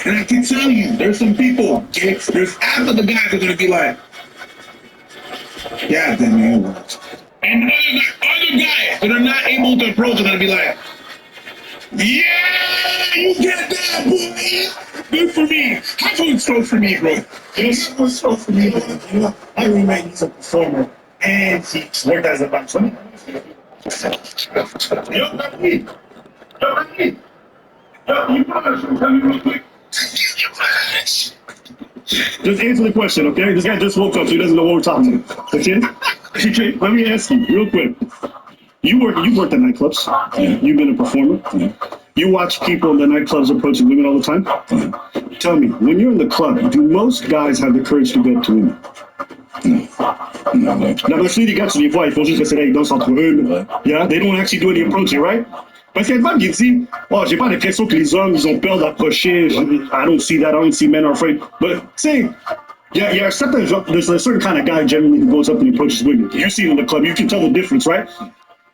And I can tell you, there's some people, there's after the guys are going to be like, yeah, then man works. And other guys that are not able to approach are going to be like, yeah, you get that, boy. Good for me. How about so for me, bro? This was so for me, bro. You know, my roommate is a performer, and he's worked as a bouncer. Yo, that's me. Yo, that's me. Yo, you promise to tell me real quick. Just answer the question, okay? This guy just woke up, so he doesn't know what we're talking about. Okay? Okay, let me ask you real quick. You worked at nightclubs. You've been a performer. You watch people in the nightclubs approaching women all the time. Tell me, when you're in the club, do most guys have the courage to go up to women? Non, parce que les gars, tu les vois, ils font juste rester là, ils dansent entre eux. Yeah, they don't actually do any approaching, right? Parce qu'il y a une femme qui dit, oh, j'ai pas l'impression que les hommes, ils ont peur d'approcher. I don't see that. I don't see men are afraid. But, say, yeah, there's a certain kind of guy generally who goes up and approaches women. You see it in the club, you can tell the difference, right?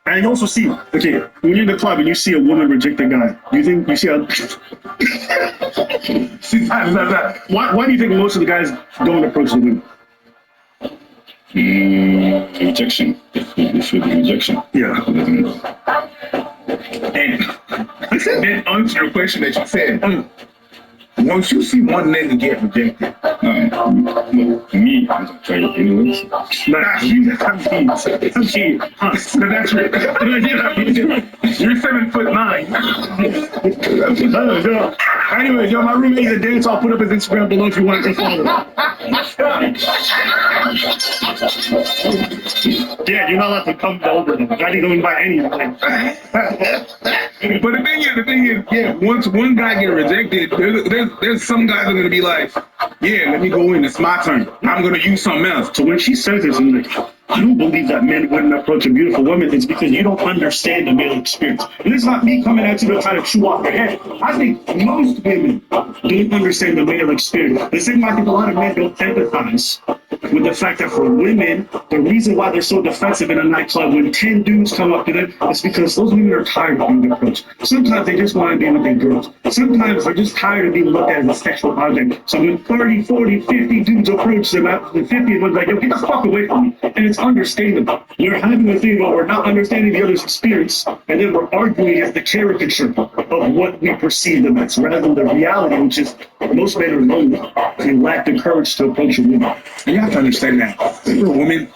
And you also see, okay, when you're in the club and you see a woman reject a guy, you see a... Why do you think most of the guys don't approach the women? Rejection. Rejection. Yeah. And then answer your question that you said. Once you see one nigga get rejected, Me, I'm trying anyways. nah, I'm kidding. That's right. You're 7'9". Anyway, yo, my roommate is a dancer. I'll put up his Instagram below if you want to follow. Yeah, you're not allowed to come over. I didn't invite anyone. But the thing is, yeah, once one guy get rejected, there's some guys that are gonna be like, yeah, let me go in, it's my turn. I'm gonna use something else. So when she says this, I'm like, I don't believe that men wouldn't approach a beautiful woman. It's because you don't understand the male experience. And it's not me coming at you to try to chew off your head. I think most women don't understand the male experience. The same way I think a lot of men don't empathize with the fact that for women, the reason why they're so defensive in a nightclub when 10 dudes come up to them is because those women are tired of being approached. Sometimes they just want to be with their girls. Sometimes they're just tired of being looked at as a sexual object. So when 30, 40, 50 dudes approach them after the 50, one's like, yo, get the fuck away from me. And it's understandable. We're having a thing where we're not understanding the other's experience, and then we're arguing as the caricature of what we perceive them as, rather than the reality, which is most men are lonely and lack the courage to approach a woman. And you have to understand that. For a woman,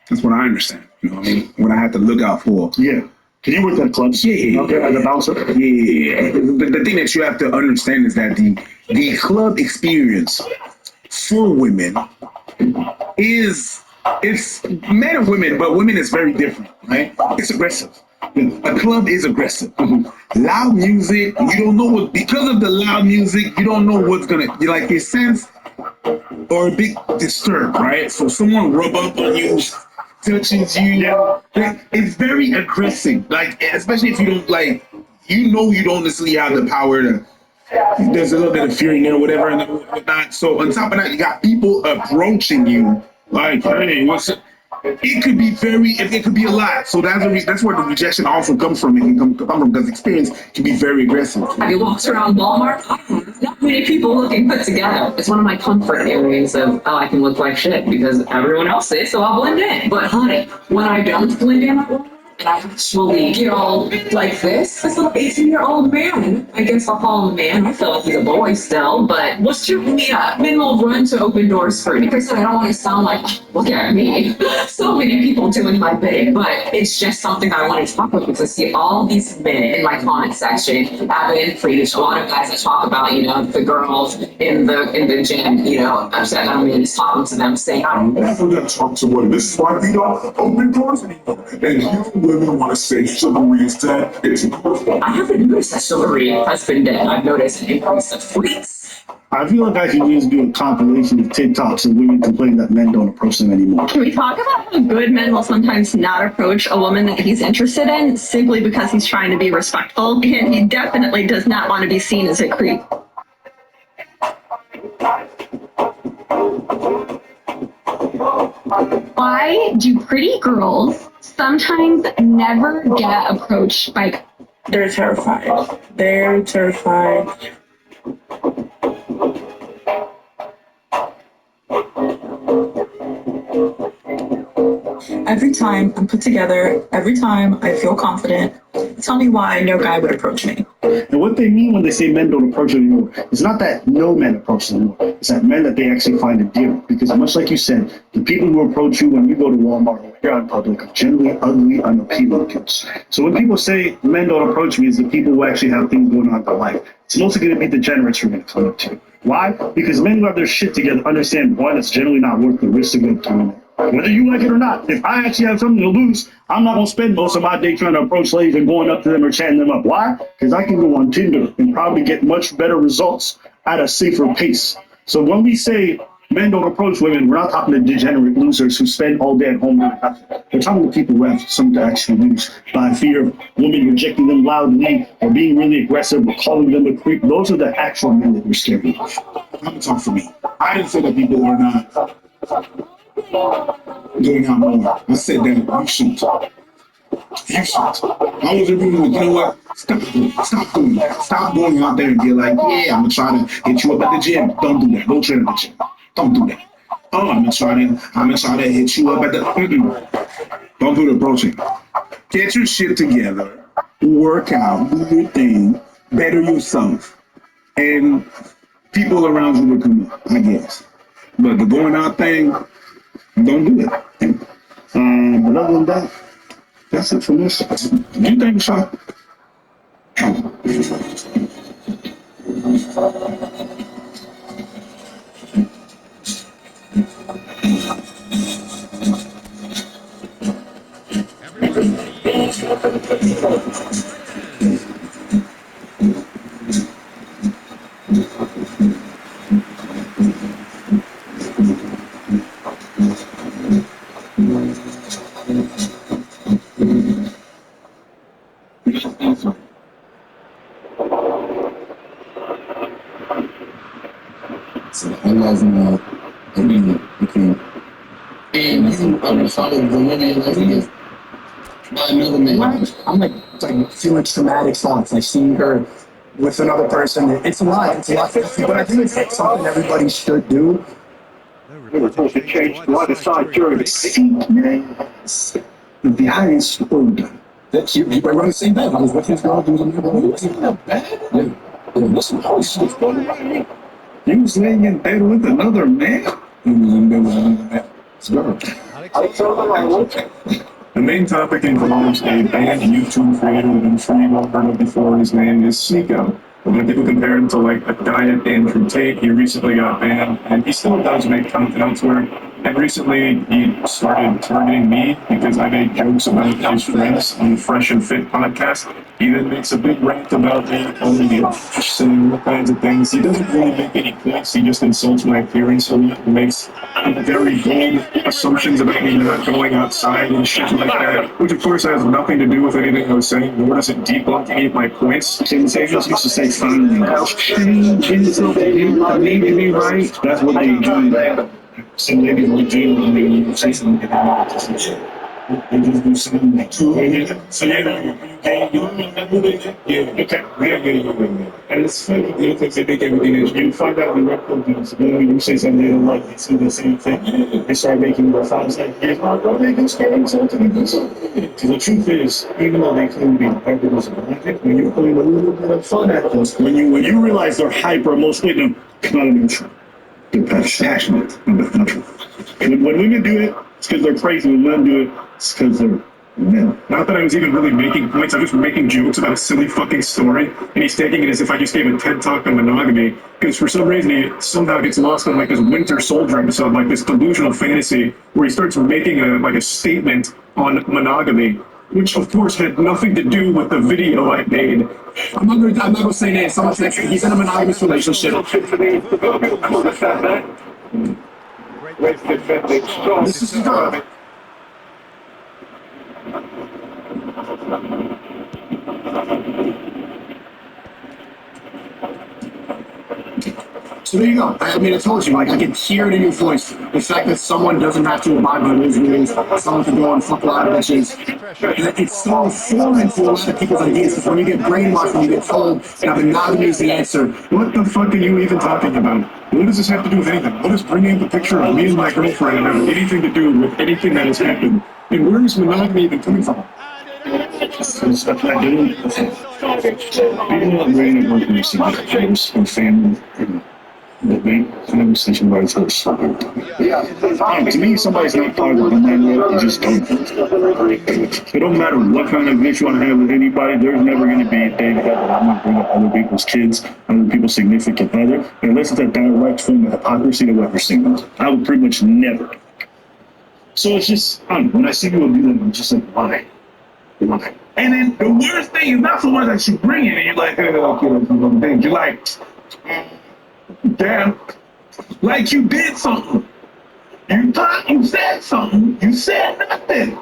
that's what I understand. You know what I mean? What I have to look out for. Yeah. Can you work at clubs? Yeah. Okay, as a bouncer? Yeah. The thing that you have to understand is that the club experience for women is, it's men and women, but women is very different, right? It's aggressive. A club is aggressive. Loud music, you don't know what, because of the loud music, you don't know what's gonna, you like your sense or a big disturb, right? So someone rub up on you, touches you, it's very aggressive. Like, especially if you don't like, you don't necessarily have the power to, there's a little bit of fear in there, whatever, and whatnot. So on top of that, you got people approaching you like, hey, what's it? It could be it could be a lot. So that's where the rejection also comes from. It can come from because experience can be very aggressive. Have you walked around Walmart? I have. Not many people looking put together. It's one of my comfort areas of, oh, I can look like shit because everyone else is, so I'll blend in. But honey, when I don't blend in at Walmart, and I actually get all like this little 18-year-old man. I guess I'll call him a man. I feel like he's a boy still, but what's your minimal run to open doors for? Because I don't want to sound like, look at me. So many people doing my bidding, but it's just something I want to talk about because I see all these men in my comment section, avid and preach. A lot of guys that talk about, the girls in the gym, upset that I'm talking to them saying, I'm never going to talk to women. This is why we don't open doors anymore. And you women want to say chivalry instead. It's important. I haven't noticed that chivalry has been dead. I've noticed an increase of freaks. I feel like I should just do a compilation of TikToks of women complaining that men don't approach them anymore. Can we talk about how good men will sometimes not approach a woman that he's interested in simply because he's trying to be respectful, and he definitely does not want to be seen as a creep. Why do pretty girls sometimes never get approached by... They're terrified. They're terrified. every time I'm put together, every time I feel confident, tell me why no guy would approach me. And what they mean when they say men don't approach anymore, it's not that no men approach anymore. It's that men that they actually find endearing. Because much like you said, the people who approach you when you go to Walmart or when you're out in public are generally ugly, unappealing kids. So when people say men don't approach me, it's the people who actually have things going on in their life. It's mostly going to be degenerates you're going to come up to. Why? Because men who have their shit together understand, one, it's generally not worth the risk to go through. Whether you like it or not, if I actually have something to lose, I'm not going to spend most of my day trying to approach ladies and going up to them or chatting them up. Why? Because I can go on Tinder and probably get much better results at a safer pace. So when we say men don't approach women, we're not talking to degenerate losers who spend all day at home doing nothing. We're talking to people who have something to actually lose by fear of women rejecting them loudly or being really aggressive or calling them a creep. Those are the actual men that we're scared of. I'm gonna talk for me. I didn't say that people are not going out more. I said that you should. You should. I was really like, you know what? Stop doing that. Stop going out there and be like, yeah, I'm gonna try to hit you up at the gym. Don't do that. Don't train at the gym. Don't do that. Oh, I'm gonna try to hit you up at the. Don't do the approaching. Get your shit together. Work out. Do your thing. Better yourself. And people around you will come up, I guess. But the going out thing, don't do it. But other than that, that's it from this. Do you think, Sean? So I love and you follow the women like by another man. I'm like feeling traumatic thoughts. Like seeing her with another person. It's a lot. It's a lot. But I think it's something everybody should do. We were supposed to change the other side during the sequence. The highest order. That he were on the same bed. I was with his girl doing the neighborhood. It wasn't that bad. Yeah. Listen, holy shit. He was laying in bed with another man? He was in bed with another man. It's girl. The main topic involves a banned YouTube creator that I'm sure you've all heard of before. His name is Sneeko. When people compare him to like a diet Andrew Tate, he recently got banned, and he still does make content elsewhere. And recently, he started targeting me because I made jokes about his friends on the Fresh and Fit podcast. He then makes a big rant about me, calling me saying all kinds of things. He doesn't really make any points. He just insults my appearance. So he makes very bold assumptions about me not going outside and shit like that, which of course has nothing to do with anything I was saying, nor does it debunk any of my points. James Angels used to say finally. I need to be right. That's what they do. Some ladies will do when they say something about it. They just do something like So yeah. And it's funny, the things they make everything is you find out the record deals. When you say something they don't like, they see the same thing. They start making more fun. It's like, here's my girl, they can start something and do something. Because the truth is, even though they claim to be hyper psychotic, when you're putting a little bit of fun at them, when you realize they're hyper emotionally, it's not neutral. They're passionate. When women do it, it's because they're crazy. When men do it, it's because they're men. Not that I was even really making points, I'm just making jokes about a silly fucking story, and he's taking it as if I just gave a TED talk on monogamy, because for some reason he somehow gets lost in like this Winter Soldier episode, like this delusional fantasy, where he starts making a statement on monogamy, which of course had nothing to do with the video I made. I'm not gonna say that. Someone said he's in a monogamous relationship. This is the girl. So there you go. I mean, I told you, like, I can hear it in your voice. The fact that someone doesn't have to abide by those rules, someone can go and fuck a lot of bitches. It's so foreign to a lot of people's ideas, because when you get brainwashed, when you get told that monogamy is the answer, What the fuck are you even talking about? What does this have to do with anything? What does bringing up a picture of me and my girlfriend have anything to do with anything that has happened? And where is monogamy even coming from? Stuff I do. People are bringing up working with significant and family. The main conversation about each other's son. To me, somebody's not part of the world, you just don't. It don't matter what kind of issue you want to have with anybody, there's never going to be a day that I'm going to bring up other people's kids, other people's significant other, unless it's a direct form of hypocrisy that I've ever seen. I would pretty much never. So it's just, when I see people do that, I'm just like, why? Why? And then the worst thing is not so much that you bring it and you're like, you're like, damn, like you did something. You thought you said something, you said nothing.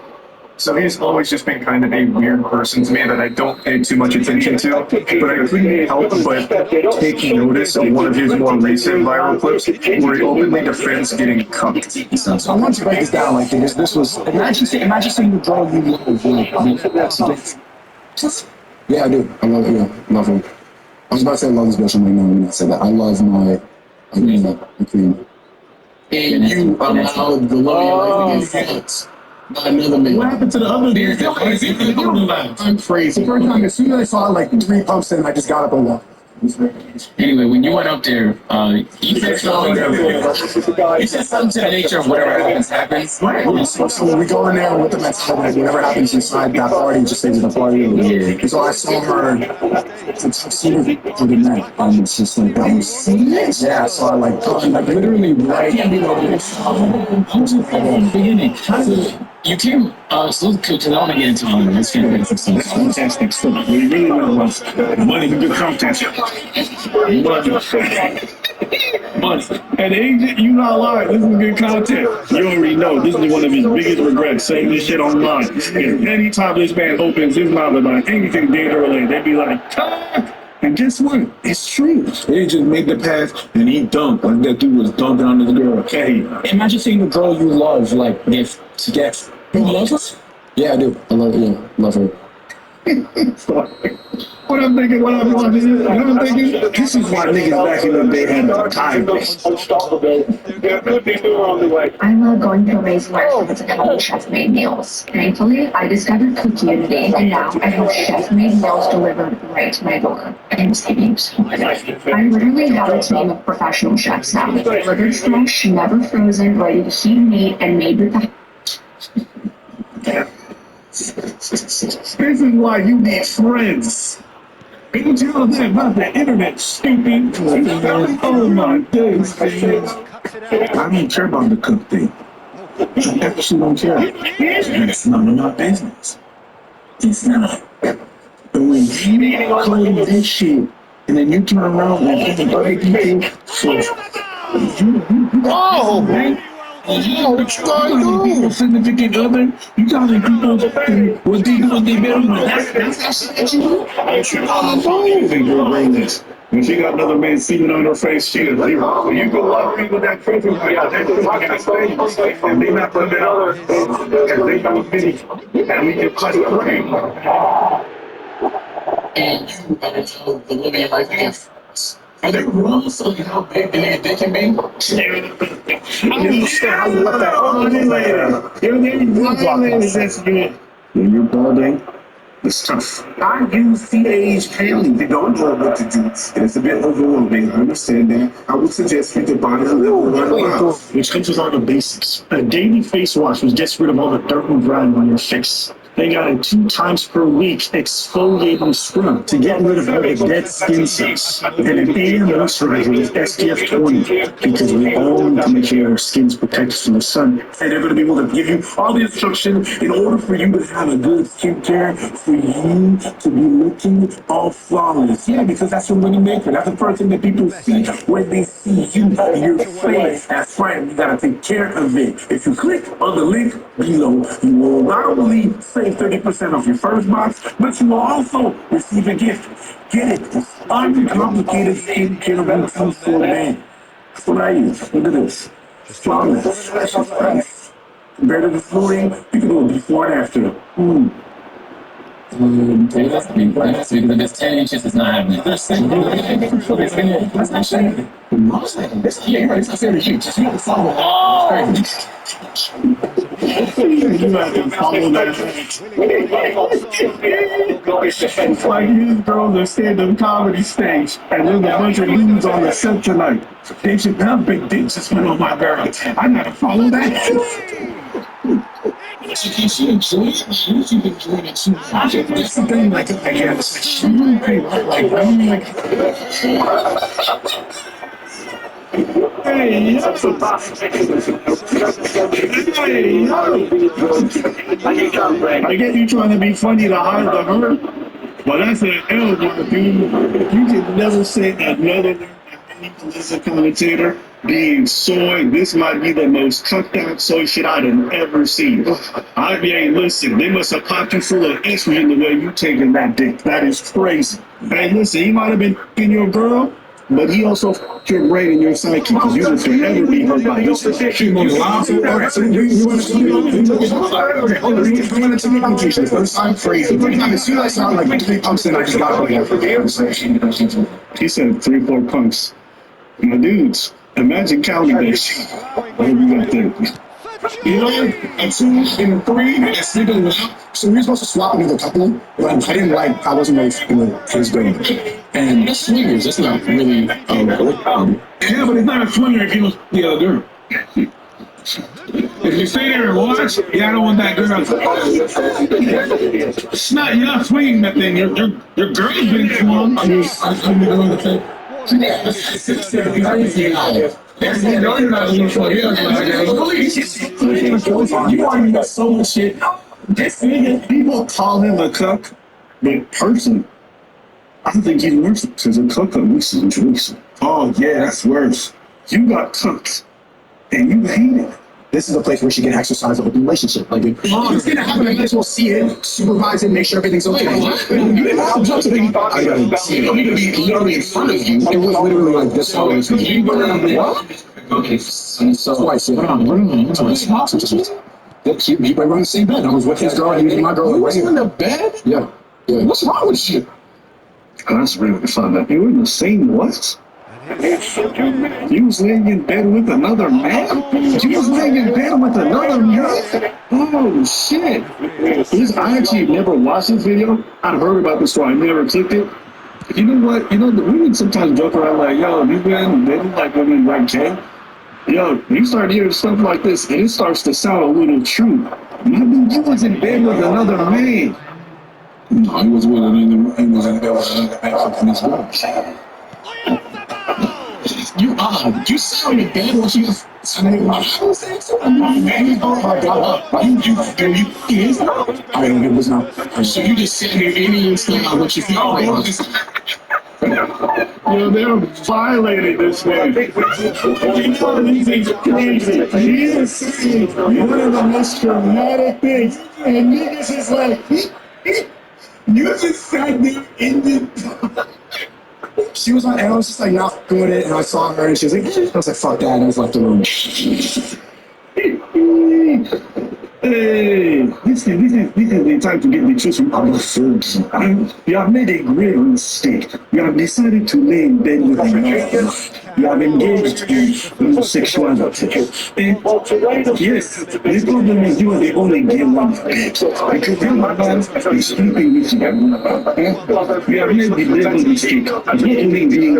So he's always just been kind of a weird person to me that I don't pay too much attention to, but I couldn't help but take notice of one of his more recent viral clips where he openly defends getting cucked. So I want to break this down like this. This was imagine seeing the girl you love Yeah, I do. I love her. I was about to say I love this bitch right now when I said that. I love my queen. And you allowed the love to get fucked by another man. What happened to the other dude? I'm crazy. The first time, as soon as I saw like 3 pumps in, I just got up and left. Anyway, when you went up there, you said something to the nature of whatever happens. So when we go in there with the mentality, whatever happens inside that party, just stays at the party. Yeah. So I saw her for the night. It's just like that was yeah. I saw like literally right. You came so because I want to get into all of this Fantastic stuff. We really want to watch money to good content. Money. And agent, you not lying. This is good content. You already know this is one of his biggest regrets, saying this shit online. And anytime this man opens his mouth about anything data related, they be like, ah! And guess what? It's true. They just made the pass and he dunked. Like that dude was dunking on this girl. Hey. Imagine seeing the girl you love, like, get. You love her? Yeah, I do. I love her. What I'm thinking, this is why niggas back in the day had the time. I love going to amazing restaurants and having chef-made meals. Thankfully, I discovered Cook Unity, and now I have chef-made meals delivered right to my door. I'm saving so much. I literally have a team of professional chefs now. Delivered fresh, never frozen, ready to heat meat, and made with the... This is why you need friends. Don't you know that about the internet, stupid? Oh my days. I don't care about the cook thing. I actually don't care. It's none of my business. It's not. But when you claim this shit, and then you turn around and other people, so what you gonna do? People significant other, you telling people what they do, what they build. That's You think you're bring this? When she got another man semen on her face, she is zero. So you go love people that crazy like that. They're fucking exposed. And they not putting it on. And they don't finish. And we can cut the brain. And you gotta tell the woman in life against. Are they rules on how big the nigga dick can be? I don't understand how you let that on in later. When you're balding, it's tough. I use teenage families. They don't know what to do. And it's a bit overwhelming. I understand that. I would suggest you to buy a little one. Which touches on the basics. A daily face wash which gets rid of all the dirt and grime on your face. They got it 2 times per week exfoliating scrub to get rid of all the dead skin cells. And an AM moisturizer with SPF 20 because we all need to make sure our skin's protected from the sun. And they're going to be able to give you all the instruction in order for you to have a good skincare, for you to be looking all flawless. Yeah, because that's your money maker. That's the first thing that people see when they see you, your face. That's right, you got to take care of it. If you click on the link below, you will not only save 30% off your first box, but you will also receive a gift. Get it. Uncomplicated skincare routine for men. That's what I use. Look at this. Flawless. Nice. Compared to the fluorine, you can do it before and after. It has to be because if it's 10 inches, it's not happening. That's not shame. That's not very huge. Just you have to follow. You have to follow that. It's like these girls are stand-up comedy stage, and there's a bunch of dudes on the set tonight. They should have big dicks just for my girl. I gotta follow that. You should enjoy it. You should enjoy it too. That's the thing, like, I guess, she really pretty like, I'm like, hey, yo. Hey, yo. I get you trying to be funny to hide the hurt, but that's an L, dude. You can never say another word of any political commentator being soy. This might be the most tucked out soy shit I've ever seen. I mean, listen, they must have popped you full of estrogen the way you taking that dick. That is crazy. Hey, listen, he might have been in your girl, but he also fucked your brain and your psyche because you will forever be hurt by this. She was loud. Alright, so you want to okay, hold on. I'm going to take implications. First, I'm crazy. As soon as I sound like 3 pumps in, I just got it. He said 3-4 punks. My dudes, imagine counting this. What have you got there? You know, and 2 and 3 and sleeping without. So we were supposed to swap another couple, but I didn't like. I wasn't ready for his girl. And That's swingers. That's not really. Yeah, but it's not a swinger if you don't the other girl. If you stay there and watch, yeah, I don't want that girl. It's not, you're not swinging that thing. Your girl's been swung. I'm going to take. You already got so much shit. This nigga, people call him a cuck, but personally, I think he's worse because a cuck loses Joyce. Oh yeah, that's worse. You got cucked, and you hate it. This is a place where she can exercise an open relationship. Like, if it's gonna happen, I might as well see it, supervise it, make sure everything's okay. You didn't have to jump to the I gotta see it. You need to be literally in front of you. It was literally like this. You go around the wall. Okay, so twice. We were on the same bed. I was with his girl, he was with my girl. You was in the bed? Yeah. Yeah. What's wrong with you? That's really fun. That you were in the same what? You was laying in bed with another man? You was laying in bed with another man? Oh shit! I actually never watched this video. I heard about this story. I never clicked it. You know what? You know the women sometimes joke around like, "Yo, you been dating like women like Jay?" Yo, you start hearing stuff like this, and it starts to sound a little true. Maybe you was in bed with another man. No, he was with another. He was in bed with another man from his wife. You sound in bed when she was saying, I was saying something. Oh my God. You is not. I don't give this now. So you just sitting there eating and stuff what you feel like. Yo, they're violating this man. He's crazy. He is saying one of the most dramatic things, and niggas is like, You just sat there in the. She was on, and I was just like not good at it, and I saw her, and she was like, I was like, fuck that, and I just left the room. Hey, this is the time to get the truth from our folks. You have made a grave mistake. You have decided to lay in bed with a man. You have engaged in homosexuality. Yes, the problem is you are the only gay one. Because your man is sleeping with you. You have made the level mistake. Not only being a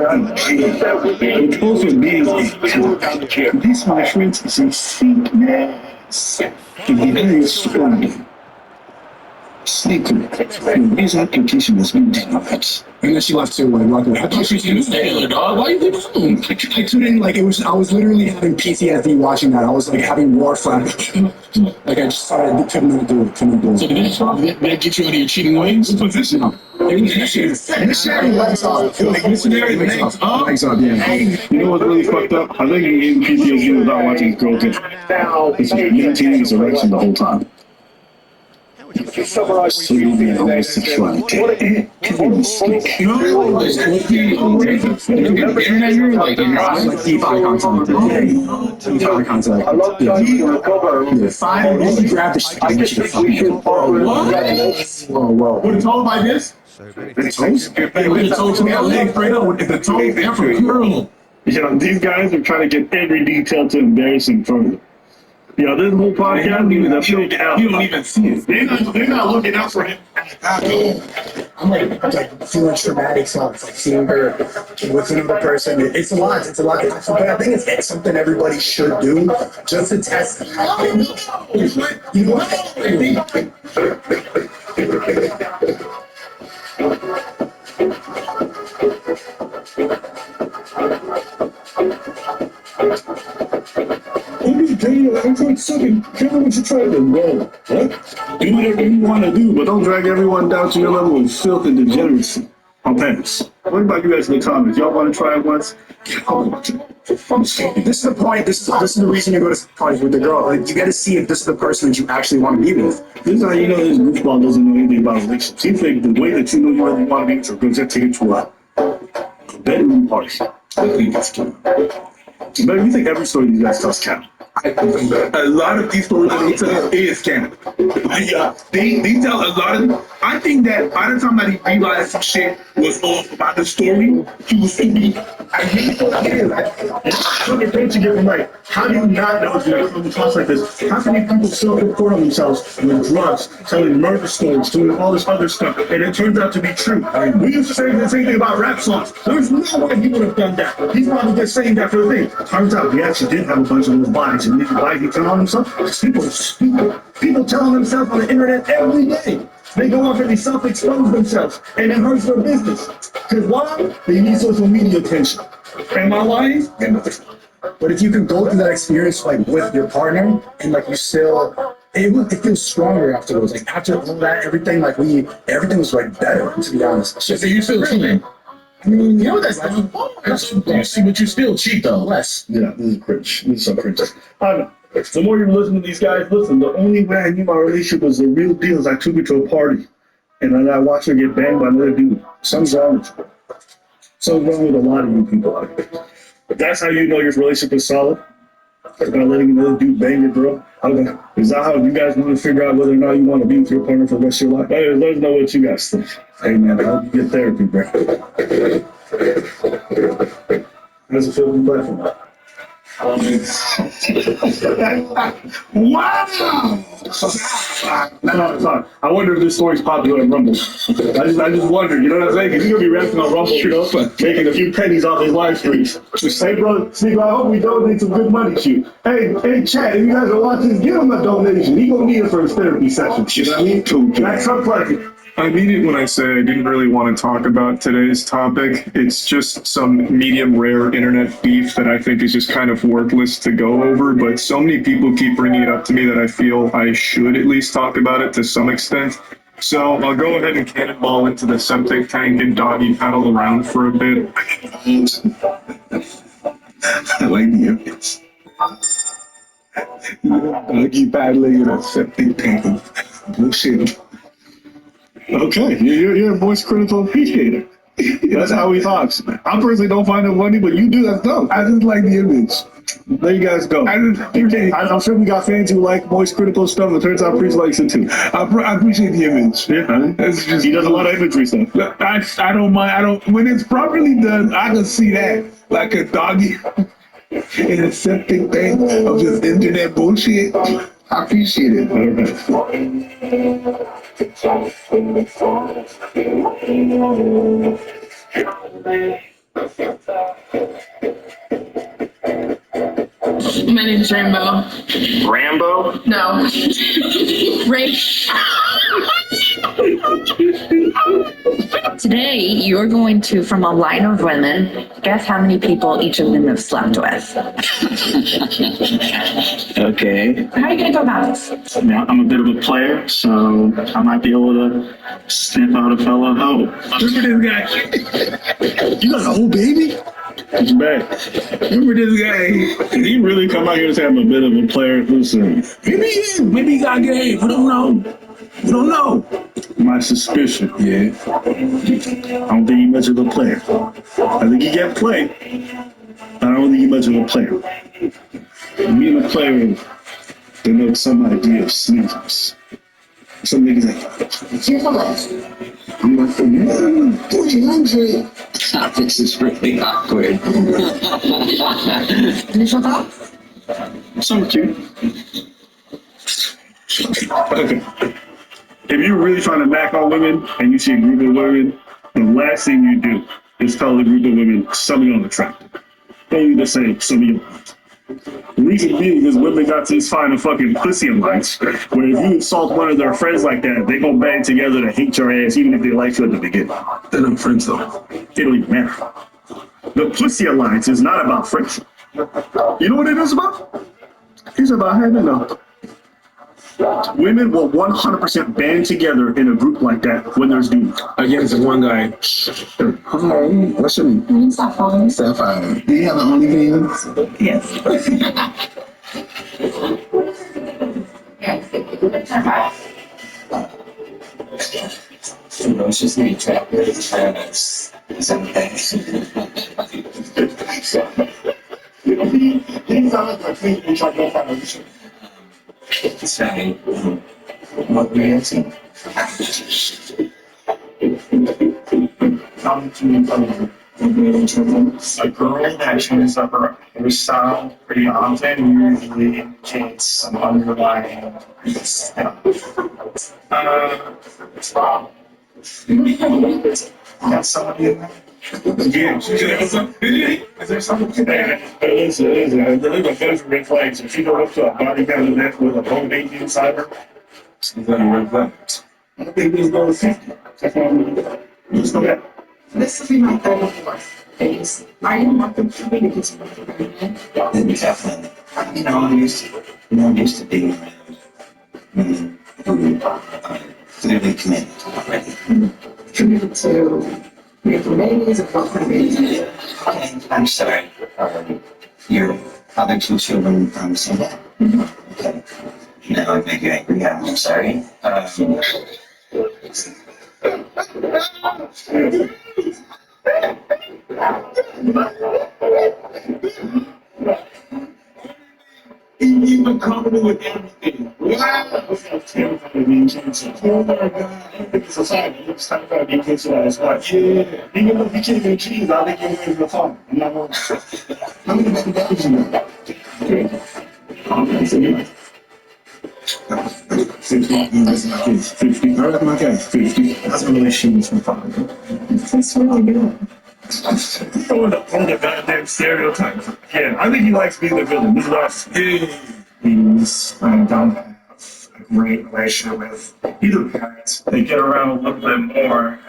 gay, but also being a cunt. This, my friends, is a sickness. To be very strong. Secret. This application has been denied. And then she left too, like, luckily. I thought she was in the stable, dog. Why you leave the phone? I couldn't, like, I was literally having PTSD watching that. I was, like, having war flashbacks. Like, I just started, couldn't do it. So did that get you out of your cheating ways? Position. Missionary legs off. Missionary legs up? Legs up, yeah. You know what's really fucked up? I think you're getting PTSD without watching his girl get. It's maintaining his erection the whole time. Sleeping in homosexuality. No, it's Like deep eye contact. Deep eye contact. Yeah. Fine. And he grabbed the shit. I get you the fucking. Whoa. Would it told by this? The toes? Would it told to me a leg straight up? If the toes there from girl. You know, these guys are trying to get every detail to embarrass him further. Yeah, this whole podcast is a filled out. You don't even see it. They're not looking out for him. I'm like feeling traumatic songs, like seeing her with another person. It's a lot. It's a lot. But I think it's something everybody should do just to test. You know what? I'm trying sucking. Tell me what you're trying to do. What? Do whatever you want to do, but don't drag everyone down to your level of filth and degeneracy. I'll pass. What about you guys in the comments? Y'all want to try it once? This is the point. This is the reason you go to parties with the girl. Like, you got to see if this is the person that you actually want to be with. This is how you know this goofball doesn't know anything about relationships. He thinks the way that you know you really want to be with your girl is to take it to a bedroom party. I think that's true. But you think every story you guys tell is canon? A lot of these stories that they tell is canon. They tell a lot of. I think that by the time that he realized some shit was off about the story, he was thinking, I hate what it is. I don't get you get them right. How do you not know if you're going to talk like this? How can these people still report on themselves with drugs, telling murder stories, doing all this other stuff, and it turns out to be true? We used to say the same thing about rap songs. There's no way he would have done that. He's probably just saying that for the thing. Turns out he actually did have a bunch of those bodies, and why he tell on himself? People are stupid. People tell on themselves on the internet every day. They go off and they self-expose themselves, and it hurts their business. Because why? They need social media attention. Am I lying? But if you can go through that experience like with your partner, and like you still, it feels stronger afterwards. Like after all that, everything was like better. To be honest. So you still cheating? I mean, You know that's not. You see, but you still cheat though. Less. Yeah, this is cringe. This is so cringe. I know. The more you listen to these guys, listen, the only way I knew my relationship was the real deal is I took her to a party and then I watched her get banged by another dude. Something's wrong with you. Something's wrong with a lot of you people out there. But that's how you know your relationship is solid. By letting another dude bang your girl. Okay. Is that how you guys want to figure out whether or not you want to be with your partner for the rest of your life? Let us know what you guys think. Hey man, I hope you get therapy, bro. How's it feel to be platform? wow! No, it's not. I wonder if this story's popular in Rumble. I just wonder, you know what I'm saying? Because he's going to be rapping on Rumble, you know, making a few pennies off his live streams. Hey, bro, Steve, I hope we donate some good money to you. Hey, chat, if you guys are watching, give him a donation. He going to need it for his therapy session. You know what I mean? That's up like I mean it when I say I didn't really want to talk about today's topic. It's just some medium rare internet beef that I think is just kind of worthless to go over, but so many people keep bringing it up to me that I feel I should at least talk about it to some extent. So I'll go ahead and cannonball into the septic tank and doggy paddle around for a bit. I like the image. Doggy paddling in a septic tank. Bullshit. okay, you're a voice critical appreciator. That's how he talks. I personally don't find it funny, but you do. That's dope. I just like the image. There you guys go. I'm sure we got fans who like voice critical stuff. It turns out Priest likes it too. I appreciate the image. Yeah, That's just, he does a lot of imagery stuff. I don't mind. When it's properly done, I can see that. Like a doggy in a septic tank of just internet bullshit. I appreciate it. My name is Rainbow. Rambo? No. Ray. Today, you're going to, from a line of women, guess how many people each of them have slept with. Okay. How are you going to go about this? Now, I'm a bit of a player, so I might be able to sniff out a fellow hoe. Remember this guy? You got a whole baby? It's bad. Remember this guy? He really come out here and say I'm a bit of a player. Listen, Maybe he is. Maybe he got game. We don't know. We don't know. my suspicion. Yeah. I don't think he's much of a player. I think he can play, but I don't think he's much of a player. Me and a player denote some idea of sneakers. Some niggas like, Here's a list. I'm like, 1400. This is really awkward. Initial thoughts? So cute. Okay. If you're really trying to knock on women and you see a group of women, the last thing you do is tell the group of women some of y'all attractive. Then you just say some of y'all. The reason being is women got these fine fucking pussy alliance where if you insult one of their friends like that, they gonna band together to hate your ass even if they like you at the beginning. They're not friends though. It don't even matter. The pussy alliance is not about friendship. You know what it is about? It's about having a women will 100% band together in a group like that when there's dudes. Against one guy. Hi, what's your name? Sapphire. Sapphire. Do you have an OnlyFans? Yes. You know, it's just me trapping and something. Say, what we have seen. A girl that changes up her hairstyle pretty often usually indicates some underlying stuff. Got somebody in there? Yeah, is there something there? Listen, there's a bunch of red flags. If you go up to a body kind of that with a bone baby inside her, Is that a red flag? I think this goes 50. Let's go back. This will be my 34th phase. I am not the biggest Definitely. I'm used to being around women who are clearly committed already. committed to making babies and welcoming babies. Okay, I'm sorry. Your other two children from Singapore? Okay. Now I make you angry. I'm sorry. He's been comfortable with everything. Wow. Oh my God, I think it's society. It's time to be considered like, yeah, even though he can't even cheese, I think you're in the phone. I'm not going to. How many baby daddies you know? 50. I reckon my case. 50. That's a relationship from father. That's really good. Throwing up all the goddamn stereotypes. Yeah, I think he likes being the villain. He's lost. He's don't have a great relationship with either parents. They get around a little bit more.